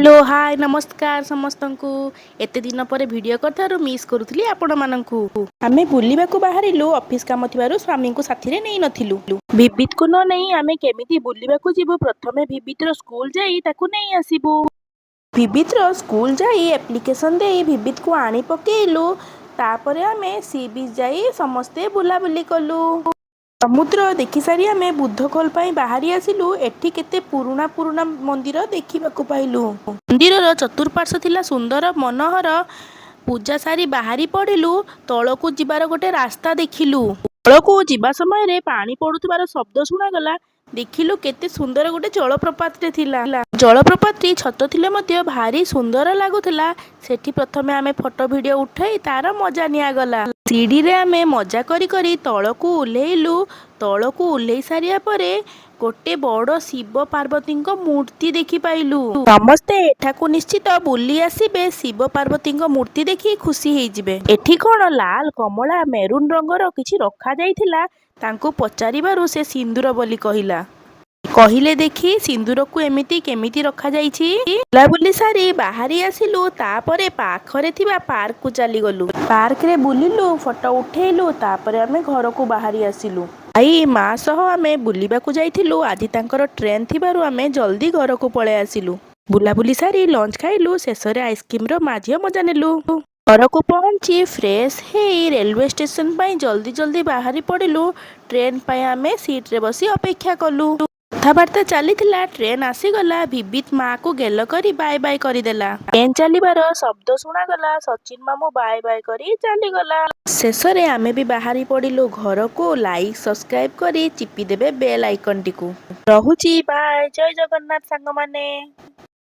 Hello hi नमस्कार समस्तंकु एते दिन पर वीडियो करथारु मिस करूथली आपण मानंकु आमे बुलिबाकू बाहरिलु ऑफिस काम थिबारु स्वामी को साथी रे नै नथिलु विविध को न नै आमे केमिति बुलिबाकू जिवु प्रथमे विविध रो स्कूल जाई ताकू नै आसीबु विविध रो स्कूल जाई एप्लिकेशन देई विविध को आनी पकेइलु तापरे आमे सी बीच जाई समस्ते बुलाबुली कलु समुद्र देखि सारी आमे बुद्ध खोल पाई बाहरी आसिलु एठी केते पुरुणा पुरुणा मंदिर देखिबाकू पाइलु मंदिरर चतुर्पार्श्व थिला सुंदर मनोहर पूजा सारी बाहरी पड़िलु तळकू जिबार गोटे रास्ता देखिलु तळकू जिबा समय रे पानी पडुथिबार शब्द सुनागला देखिलु केते सुंदर गोटे जलप्रपात रे थिला जलप्रपात टी छत थिले मध्य भारी सुंदर लागुथिला सेठी प्रथमे आमे फोटो वीडियो उठाई तार मजा निया गला सीढ़ी रे आमे मजा करी करी तळकू उल्हेइलु तळकू उल्हेइ सारिया परे गोटे बड़ शिव पार्वती मूर्ति देखि पाइलु समस्ते एठाकू निश्चित बुली आसिबे शिव पार्वती मूर्ति देखि खुशी हेजिबे एठी कोन लाल कमला मेरून रंगर किछि रखा जाइथिला तांको पचारिबारु से सिंदूर बोली कहिला कहिले देखि सिंदूर को एमिति केमिति रखा जाइछि बुलाबुली सारी बाहरी आसिलु तापरे पाखरे थिबा पार्क को चली गलु पार्क रे बुलिलु फोटो उठेइलु तापरे आमे घर को बाहरी आसिलु आई माँ सह आमे बुलिबाकू जाइथिलु आदि तांकर ट्रेन थिबारु आमे जल्दी घर को पळे आसिलु बुलाबुली सारी लंच खाइलु शेषरे आइसक्रीम रो माझिया मजा नेलु घर को पहुंची फ्रेश हे रेलवे स्टेशन पाई जल्दी जल्दी बाहरी पड़िलु ट्रेन पाई आमे सीट रे बसी अपेक्षा कलु कथबार्ता चली ट्रेन आसीगला विविध माँ को गेल करी बाय बाय करदेला ट्रेन चलिबार शब्द शुणागला सचिन मामू बाय बाय करी चलीगला शेष रे आमे भी बाहरी पड़िलु घर को लाइक सब्सक्राइब करी चिपी देबे बेल आइकन टी को रहुची बाय जय जगन्नाथ सांग माने।